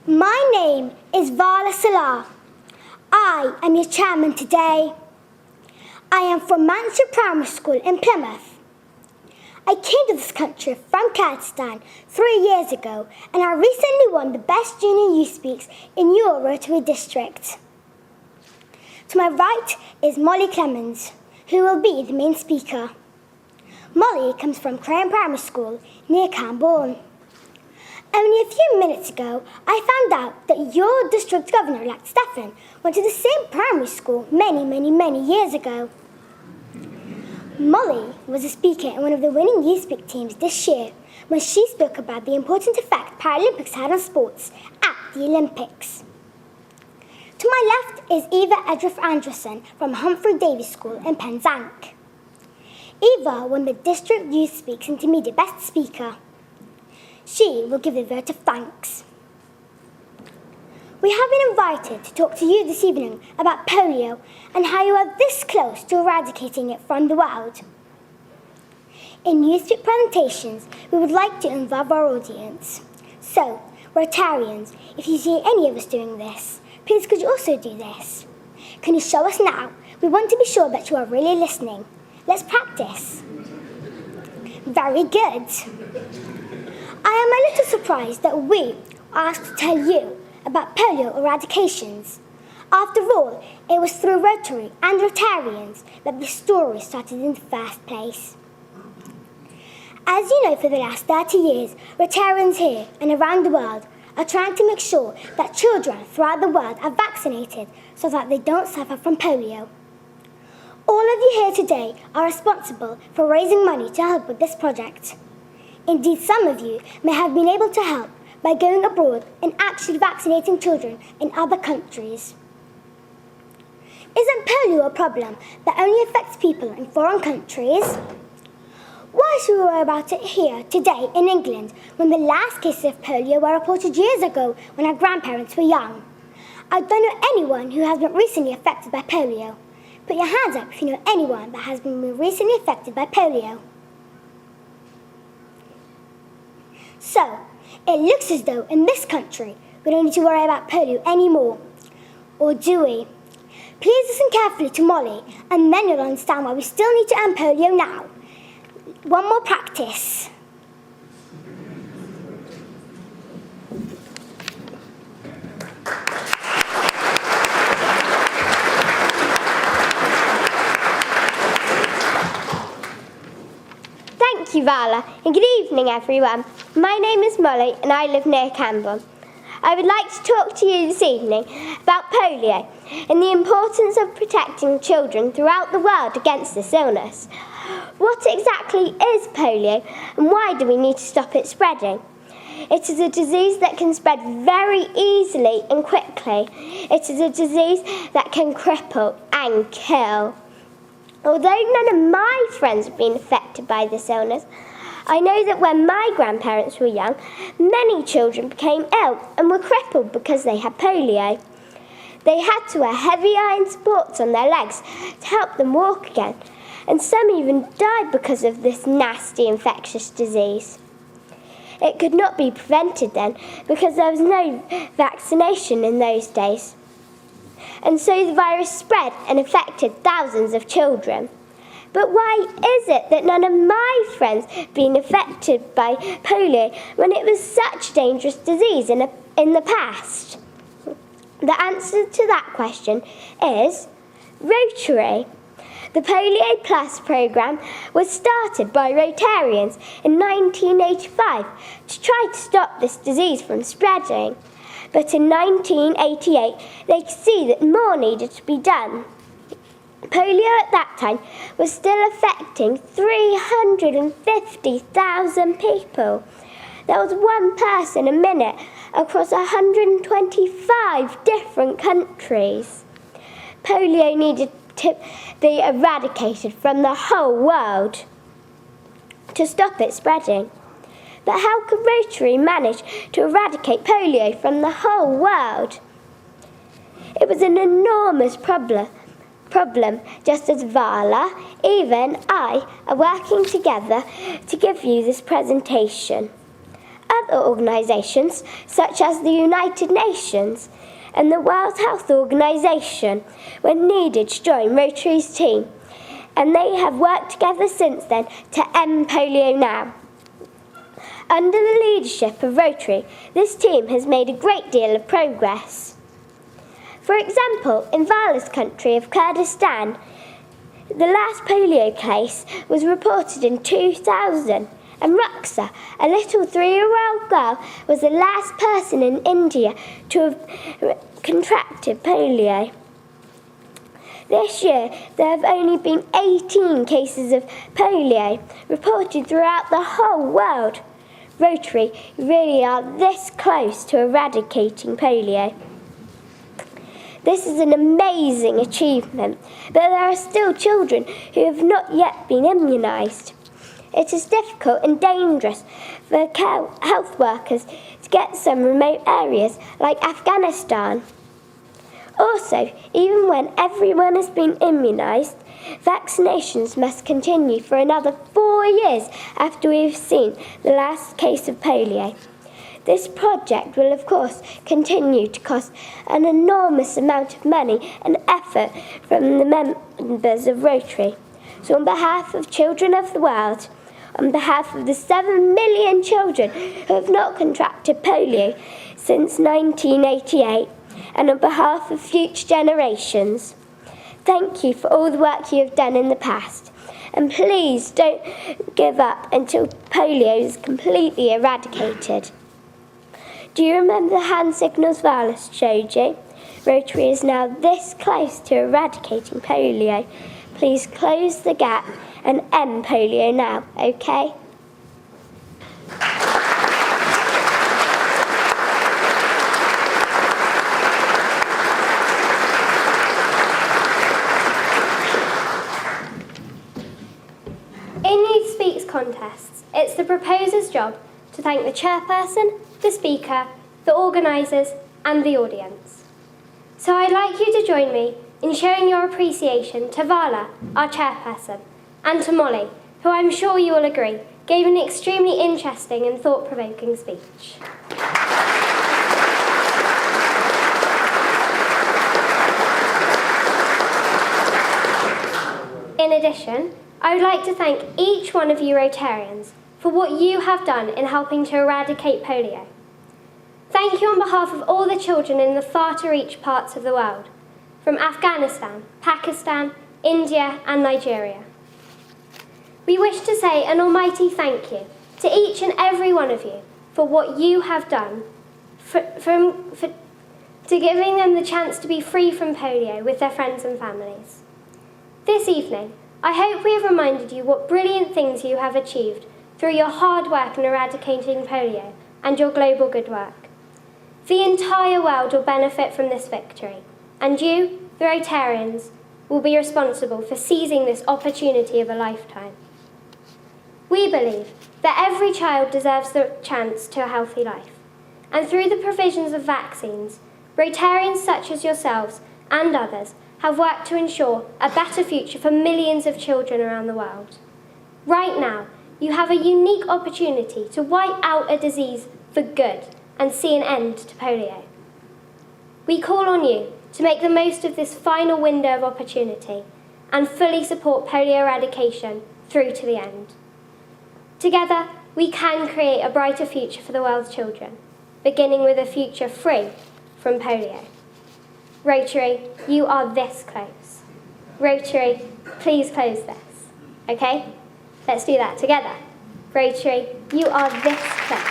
My name is Vala Salah. I am your chairman today. I am from Mansfield Primary School in Plymouth. I came to this country from Kyrgyzstan 3 years ago, and I recently won the Best Junior Youth Speaks in your Rotary district. To my right is Molly Clemens, who will be the main speaker. Molly comes from Crane Primary School near Camborne. Only a few minutes ago, I found out that your district governor-elect Stefan went to the same primary school many years ago. Molly was a speaker in one of the winning Youth Speak teams this year when she spoke about the important effect Paralympics had on sports at the Olympics. To my left is Eva Edriff Anderson from Humphrey Davies School in Penzance. Eva won the District Youth Speaks Intermediate Best Speaker. She will give a vote of thanks. We have been invited to talk to you this evening about polio and how you are this close to eradicating it from the world. In Youth Speak presentations, we would like to involve our audience. So, Rotarians, if you see any of us doing this, please could you also do this? Can you show us now? We want to be sure that you are really listening. Let's practice. Very good. I am a little surprised that we are asked to tell you about polio eradications. After all, it was through Rotary and Rotarians that this story started in the first place. As you know, for the last 30 years, Rotarians here and around the world are trying to make sure that children throughout the world are vaccinated so that they don't suffer from polio. All of you here today are responsible for raising money to help with this project. Indeed, some of you may have been able to help by going abroad and actually vaccinating children in other countries. Isn't polio a problem that only affects people in foreign countries? Why should we worry about it here today in England when the last cases of polio were reported years ago when our grandparents were young? I don't know anyone who has been recently affected by polio. Put your hands up if you know anyone that has been recently affected by polio. So, it looks as though in this country we don't need to worry about polio anymore. Or do we? Please listen carefully to Molly and then you'll understand why we still need to end polio now. One more practice. Thank you, Vala, and good evening, everyone. My name is Molly, and I live near Camborne. I would like to talk to you this evening about polio and the importance of protecting children throughout the world against this illness. What exactly is polio, and why do we need to stop it spreading? It is a disease that can spread very easily and quickly. It is a disease that can cripple and kill. Although none of my friends have been affected by this illness, I know that when my grandparents were young, many children became ill and were crippled because they had polio. They had to wear heavy iron supports on their legs to help them walk again, and some even died because of this nasty infectious disease. It could not be prevented then because there was no vaccination in those days. And so the virus spread and affected thousands of children. But why is it that none of my friends have been affected by polio when it was such a dangerous disease in the past? The answer to that question is Rotary. The Polio Plus programme was started by Rotarians in 1985 to try to stop this disease from spreading. But in 1988, they could see that more needed to be done. Polio at that time was still affecting 350,000 people. That was one person a minute across 125 different countries. Polio needed to be eradicated from the whole world to stop it spreading. But how could Rotary manage to eradicate polio from the whole world? It was an enormous problem, just as Vala, Eva and I are working together to give you this presentation. other organisations such as the United Nations and the World Health Organisation when needed to join Rotary's team, and they have worked together since then to end polio now. Under the leadership of Rotary, this team has made a great deal of progress. For example, in Vala's country of Kurdistan, the last polio case was reported in 2000, and Ruxa, a little 3-year-old girl, was the last person in India to have contracted polio. This year, there have only been 18 cases of polio reported throughout the whole world. Rotary really are this close to eradicating polio. This is an amazing achievement, but there are still children who have not yet been immunised. It is difficult and dangerous for health workers to get some remote areas like Afghanistan. Also, even when everyone has been immunised, vaccinations must continue for another 4 years after we've seen the last case of polio. This project will, of course, continue to cost an enormous amount of money and effort from the members of Rotary. So on behalf of children of the world, on behalf of the 7 million children who have not contracted polio since 1988, and on behalf of future generations, thank you for all the work you have done in the past. And please don't give up until polio is completely eradicated. Do you remember the hand signals Vala showed you? Rotary is now this close to eradicating polio. Please close the gap and end polio now, okay? In Youth Speaks contests, it's the proposer's job to thank the chairperson, the speaker, the organisers and the audience. So I'd like you to join me in showing your appreciation to Vala, our chairperson, and to Molly, who I'm sure you will agree gave an extremely interesting and thought-provoking speech. In addition, I would like to thank each one of you Rotarians for what you have done in helping to eradicate polio. Thank you on behalf of all the children in the far-to-reach parts of the world, from Afghanistan, Pakistan, India and Nigeria. We wish to say an almighty thank you to each and every one of you for what you have done, to giving them the chance to be free from polio with their friends and families. This evening, I hope we have reminded you what brilliant things you have achieved through your hard work in eradicating polio and your global good work. The entire world will benefit from this victory, and you, the Rotarians, will be responsible for seizing this opportunity of a lifetime. We believe that every child deserves the chance to a healthy life, and through the provisions of vaccines, Rotarians such as yourselves and others have worked to ensure a better future for millions of children around the world. Right now, you have a unique opportunity to wipe out a disease for good and see an end to polio. We call on you to make the most of this final window of opportunity and fully support polio eradication through to the end. Together, we can create a brighter future for the world's children, beginning with a future free from polio. Rotary, you are this close. Rotary, please close this. Okay? Let's do that together. Rotary, you are this close.